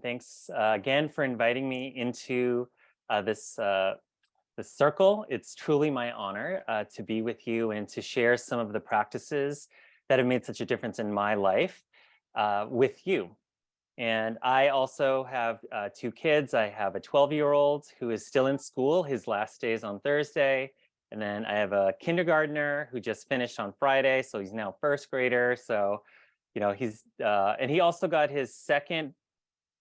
Thanks again for inviting me into this circle. It's truly my honor to be with you and to share some of the practices that have made such a difference in my life with you. And I also have two kids. I have a 12-year-old who is still in school. His last day is on Thursday. And then I have a kindergartner who just finished on Friday. So he's now first grader. So, and he also got his second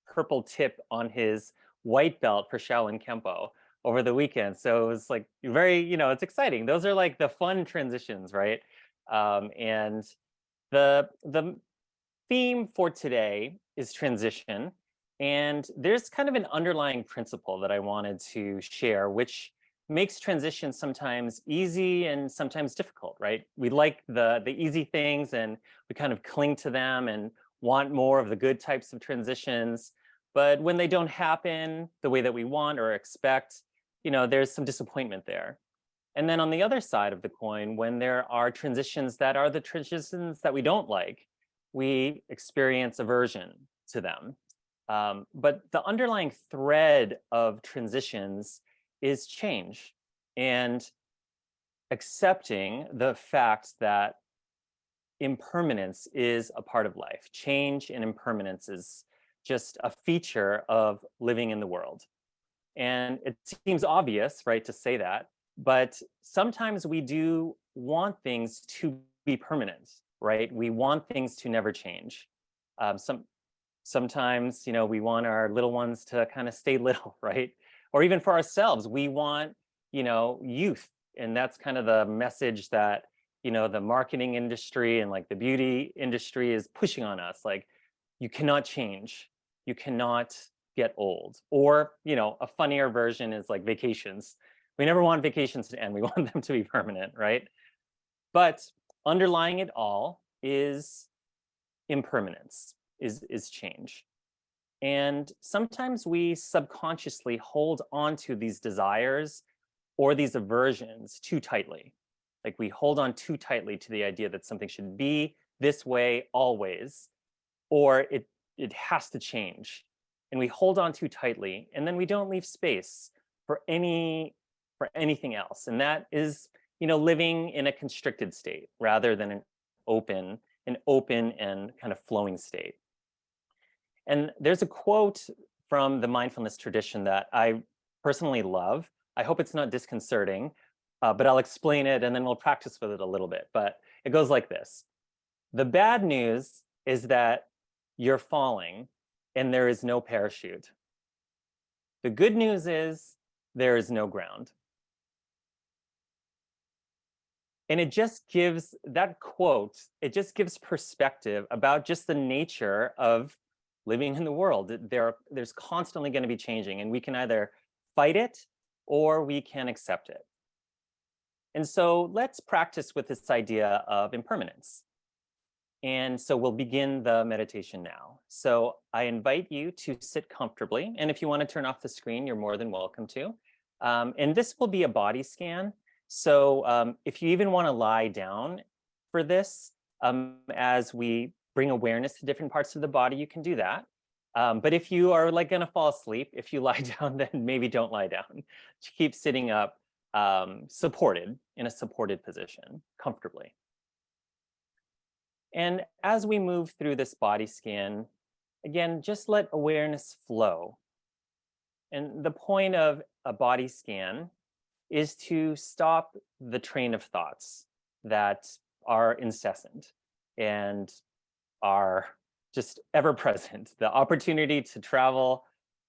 purple tip on his white belt for Shaolin Kempo over the weekend. So it was like very, it's exciting. Those are like the fun transitions, right? And the theme for today is transition. And there's kind of an underlying principle that I wanted to share, which makes transition sometimes easy and sometimes difficult, right? We like the easy things and we kind of cling to them and want more of the good types of transitions. But when they don't happen the way that we want or expect, there's some disappointment there. And then on the other side of the coin, when there are transitions that are the transitions that we don't like, we experience aversion to them. But the underlying thread of transitions is change and accepting the fact that impermanence is a part of life. Change and impermanence is just a feature of living in the world. And it seems obvious, right, to say that, but sometimes we do want things to be permanent, right? We want things to never change. Sometimes, we want our little ones to kind of stay little, right? Or even for ourselves, we want, youth. And that's kind of the message that, the marketing industry and like the beauty industry is pushing on us. Like, you cannot change. You cannot get old. Or, a funnier version is like vacations. We never want vacations to end. We want them to be permanent, right? But underlying it all is impermanence, is change. And sometimes we subconsciously hold on to these desires or these aversions too tightly. Like we hold on too tightly to the idea that something should be this way always, or it has to change. And we hold on too tightly, and then we don't leave space for anything else. And that is, living in a constricted state rather than an open and kind of flowing state. And there's a quote from the mindfulness tradition that I personally love. I hope it's not disconcerting, but I'll explain it and then we'll practice with it a little bit. But it goes like this. The bad news is that you're falling and there is no parachute. The good news is there is no ground. And it just gives, that quote, it just gives perspective about just the nature of living in the world. There's constantly going to be changing, and we can either fight it or we can accept it. And so let's practice with this idea of impermanence. And so we'll begin the meditation now. So I invite you to sit comfortably. And if you want to turn off the screen, you're more than welcome to. And this will be a body scan. So if you even want to lie down for this, as we bring awareness to different parts of the body, you can do that. But if you are like going to fall asleep, if you lie down, then maybe don't lie down. Keep sitting up, supported, in a supported position, comfortably. And as we move through this body scan, again, just let awareness flow. And the point of a body scan is to stop the train of thoughts that are incessant and are just ever present. The opportunity to travel,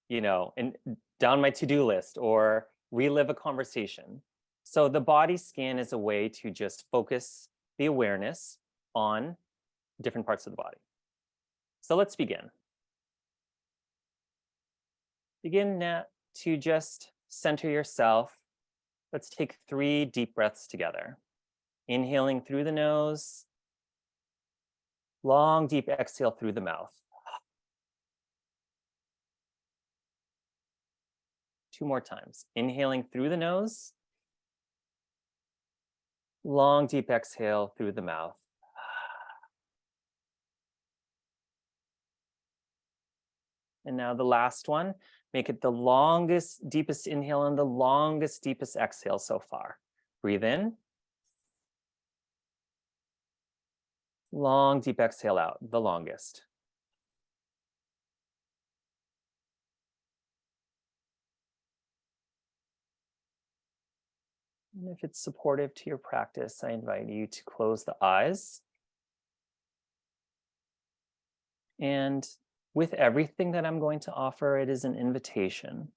and down my to-do list or relive a conversation. So the body scan is a way to just focus the awareness on different parts of the body. So let's begin. Begin now to just center yourself. Let's take 3 deep breaths together. Inhaling through the nose. Long, deep exhale through the mouth. 2 more times. Inhaling through the nose. Long, deep exhale through the mouth. And now the last one, make it the longest, deepest inhale and the longest, deepest exhale so far. Breathe in. Long, deep exhale out, the longest. And if it's supportive to your practice, I invite you to close the eyes. And with everything that I'm going to offer, it is an invitation.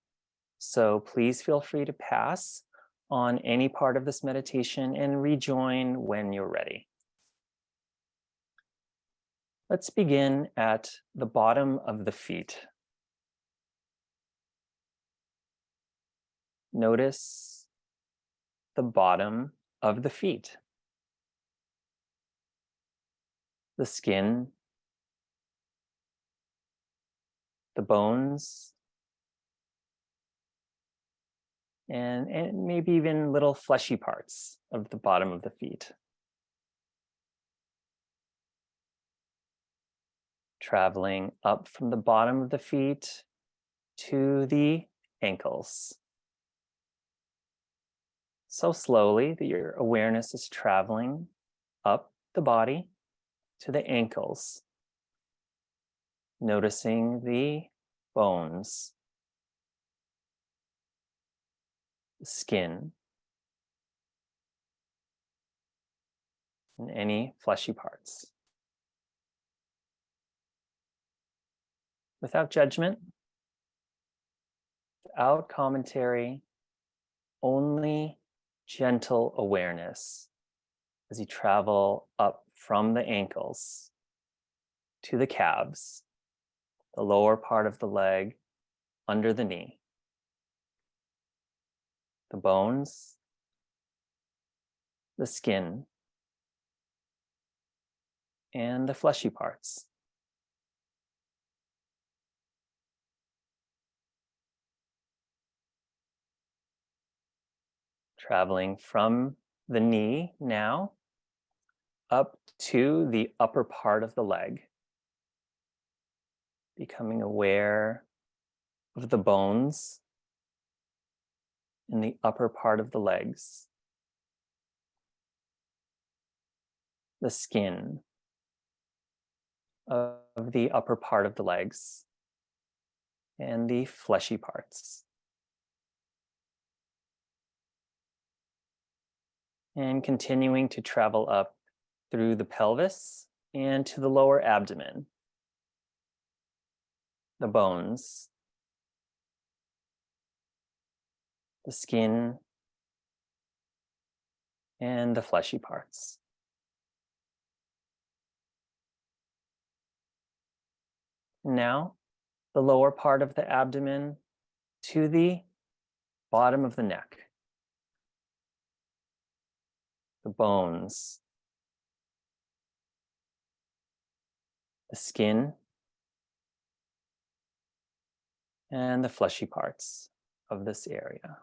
So please feel free to pass on any part of this meditation and rejoin when you're ready. Let's begin at the bottom of the feet. Notice the bottom of the feet. The skin, the bones, and maybe even little fleshy parts of the bottom of the feet. Traveling up from the bottom of the feet to the ankles. So slowly that your awareness is traveling up the body to the ankles, noticing the bones, the skin, and any fleshy parts. Without judgment, without commentary, only gentle awareness as you travel up from the ankles to the calves, the lower part of the leg under the knee, the bones, the skin, and the fleshy parts. Traveling from the knee now up to the upper part of the leg, becoming aware of the bones in the upper part of the legs, the skin of the upper part of the legs, and the fleshy parts. And continuing to travel up through the pelvis and to the lower abdomen, the bones, the skin, and the fleshy parts. Now, the lower part of the abdomen to the bottom of the neck, the bones, the skin, and the fleshy parts of this area.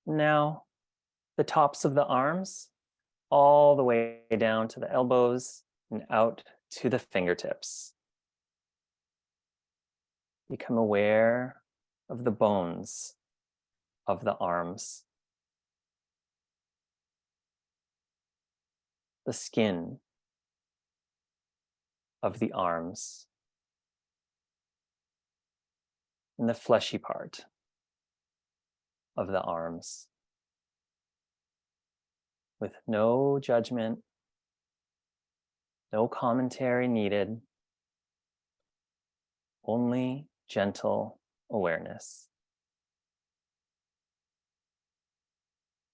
Now, the tops of the arms, all the way down to the elbows and out to the fingertips. Become aware of the bones of the arms, the skin of the arms, and the fleshy part of the arms, with no judgment, no commentary needed, only gentle awareness.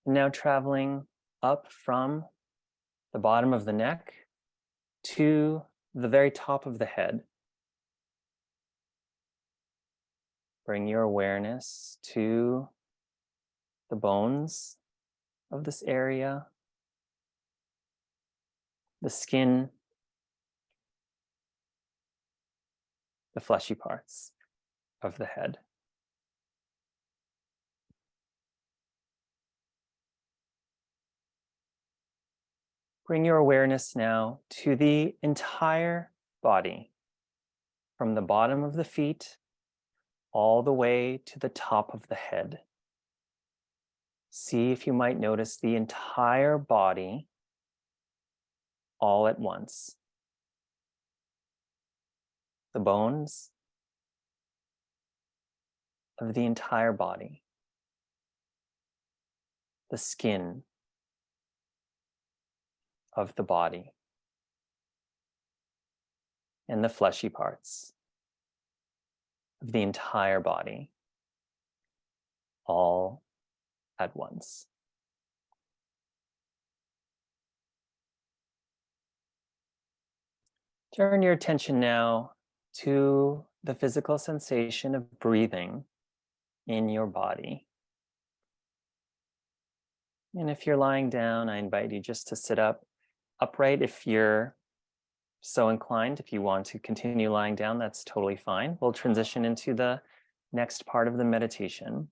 And now traveling up from the bottom of the neck to the very top of the head. Bring your awareness to the bones of this area, the skin, the fleshy parts of the head. Bring your awareness now to the entire body, from the bottom of the feet all the way to the top of the head. See if you might notice the entire body all at once. The bones of the entire body, the skin of the body, and the fleshy parts of the entire body, all at once. Turn your attention now to the physical sensation of breathing in your body. And if you're lying down, I invite you just to sit up upright if you're so inclined. If you want to continue lying down, that's totally fine. We'll transition into the next part of the meditation.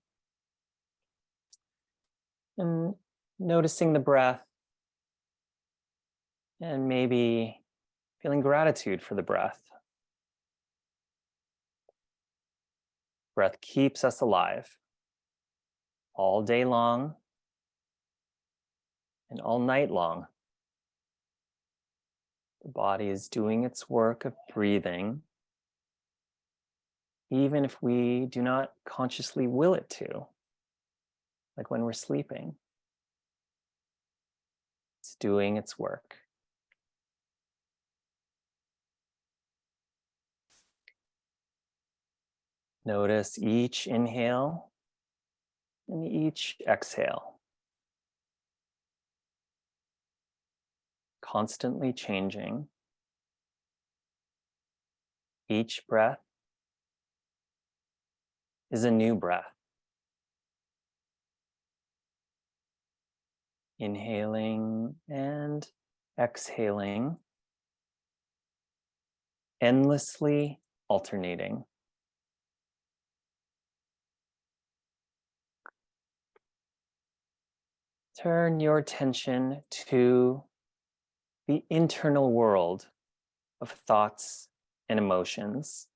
And noticing the breath and maybe feeling gratitude for the breath. Breath keeps us alive all day long and all night long. The body is doing its work of breathing, even if we do not consciously will it to, like when we're sleeping. It's doing its work. Notice each inhale and each exhale. Constantly changing. Each breath is a new breath. Inhaling and exhaling, endlessly alternating. Turn your attention to the internal world of thoughts and emotions.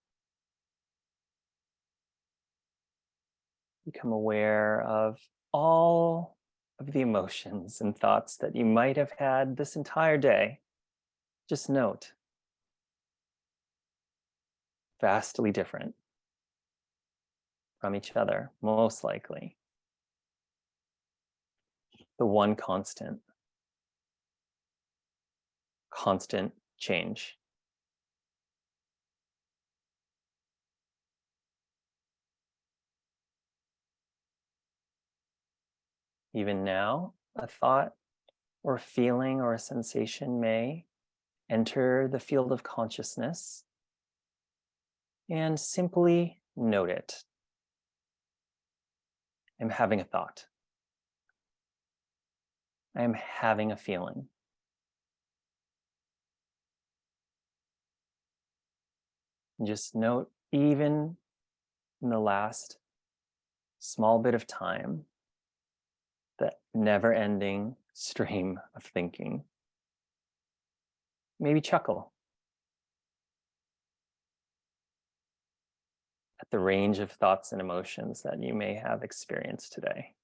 Become aware of all of the emotions and thoughts that you might have had this entire day. Just note, vastly different from each other, most likely. The one constant change. Even now, a thought or feeling or a sensation may enter the field of consciousness, and simply note it. I'm having a thought. I am having a feeling. And just note, even in the last small bit of time, the never-ending stream of thinking. Maybe chuckle at the range of thoughts and emotions that you may have experienced today.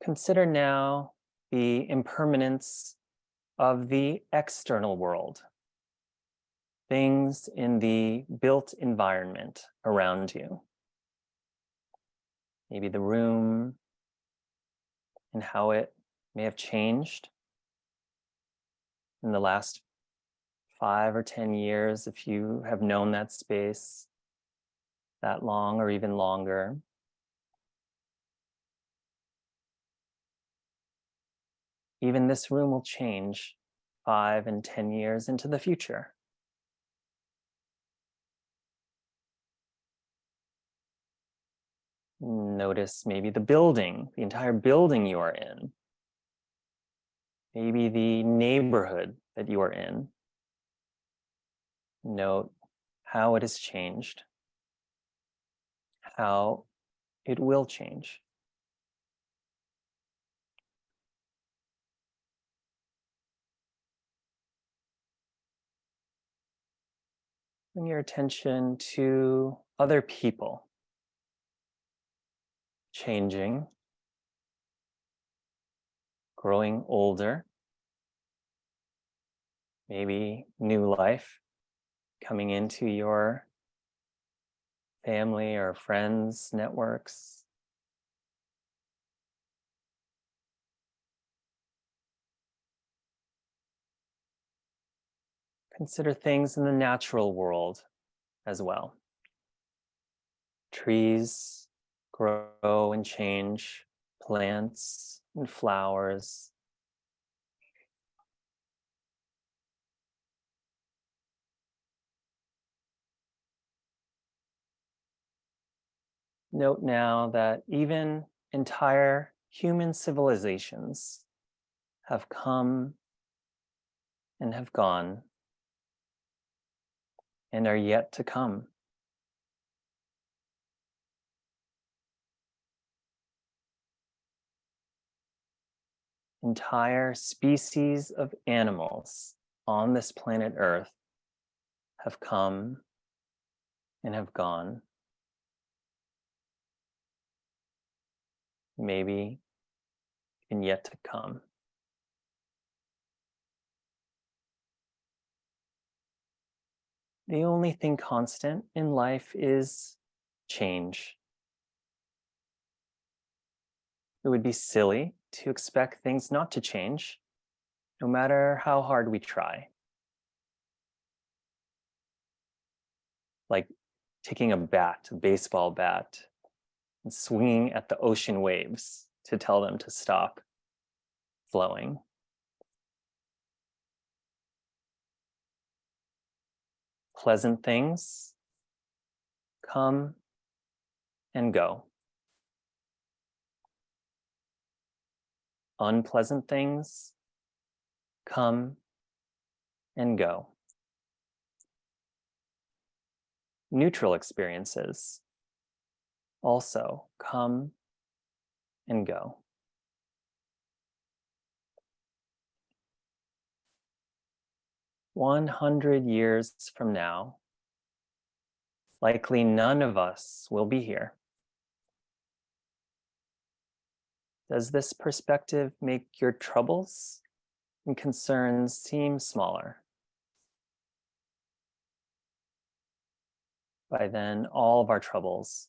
Consider now the impermanence of the external world, things in the built environment around you. Maybe the room and how it may have changed in the last 5 or 10 years, if you have known that space that long or even longer. Even this room will change 5 and 10 years into the future. Notice maybe the building, the entire building you are in. Maybe the neighborhood that you are in. Note how it has changed, how it will change. Bring your attention to other people changing, growing older, maybe new life coming into your family or friends, networks. Consider things in the natural world as well. Trees grow and change, plants and flowers. Note now that even entire human civilizations have come and have gone and are yet to come. Entire species of animals on this planet Earth have come and have gone. Maybe and yet to come. The only thing constant in life is change. It would be silly to expect things not to change, no matter how hard we try. Like taking a baseball bat, and swinging at the ocean waves to tell them to stop flowing. Pleasant things come and go. Unpleasant things come and go. Neutral experiences also come and go. "100 years from now, likely none of us will be here. Does this perspective make your troubles and concerns seem smaller? By then, all of our troubles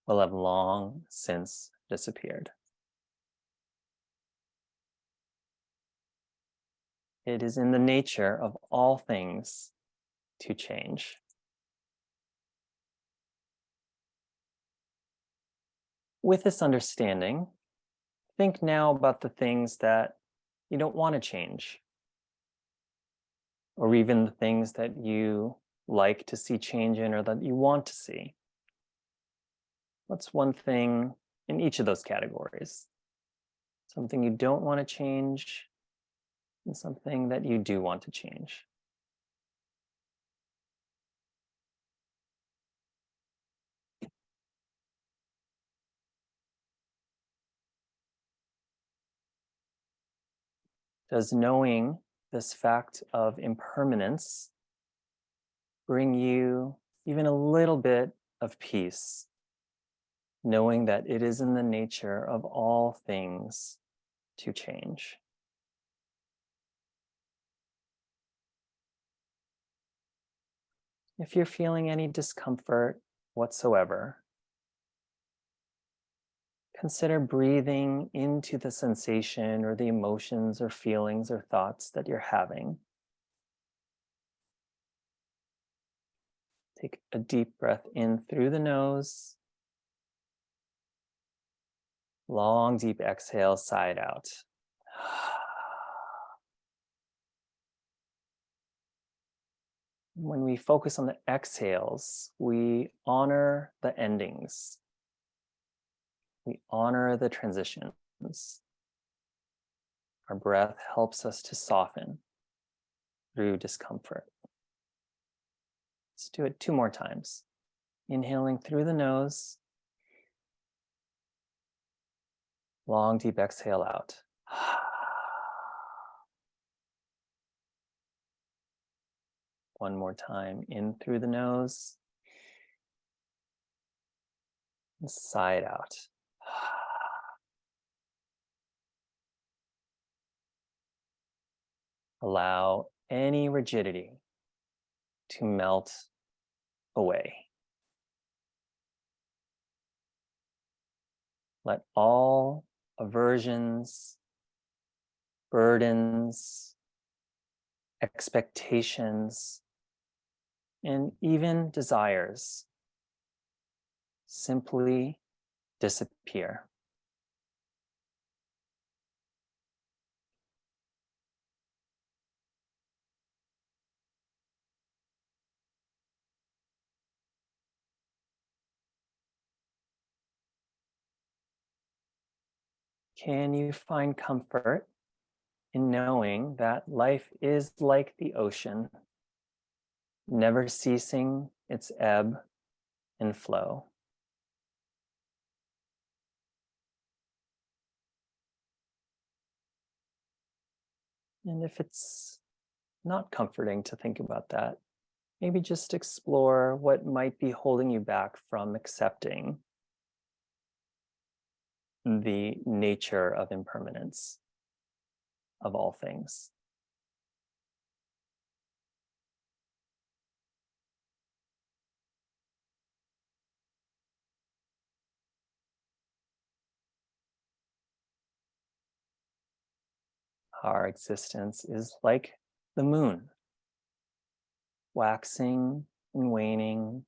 will have long since disappeared. It is in the nature of all things to change. With this understanding, think now about the things that you don't want to change, or even the things that you like to see change in or that you want to see. What's one thing in each of those categories? Something you don't want to change and something that you do want to change. Does knowing this fact of impermanence bring you even a little bit of peace, knowing that it is in the nature of all things to change? If you're feeling any discomfort whatsoever, consider breathing into the sensation or the emotions or feelings or thoughts that you're having. Take a deep breath in through the nose. Long, deep exhale, side out. When we focus on the exhales, we honor the endings. We honor the transitions. Our breath helps us to soften through discomfort. Let's do it 2 more times. Inhaling through the nose. Long, deep exhale out. one more time. In through the nose, and sigh out. Allow any rigidity to melt away. Let all aversions, burdens, expectations, and even desires simply disappear. Can you find comfort in knowing that life is like the ocean, never ceasing its ebb and flow? And if it's not comforting to think about that, maybe just explore what might be holding you back from accepting the nature of impermanence of all things. Our existence is like the moon, waxing and waning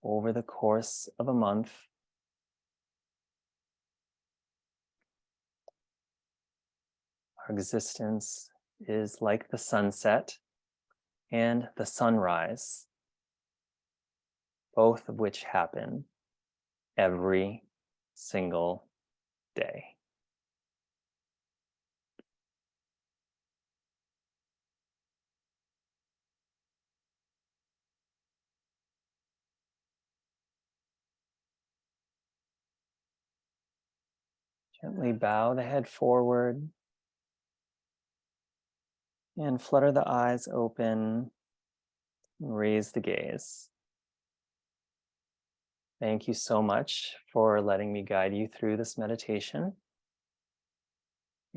over the course of a month. Our existence is like the sunset and the sunrise, both of which happen every single day. Gently bow the head forward and flutter the eyes open and raise the gaze. Thank you so much for letting me guide you through this meditation.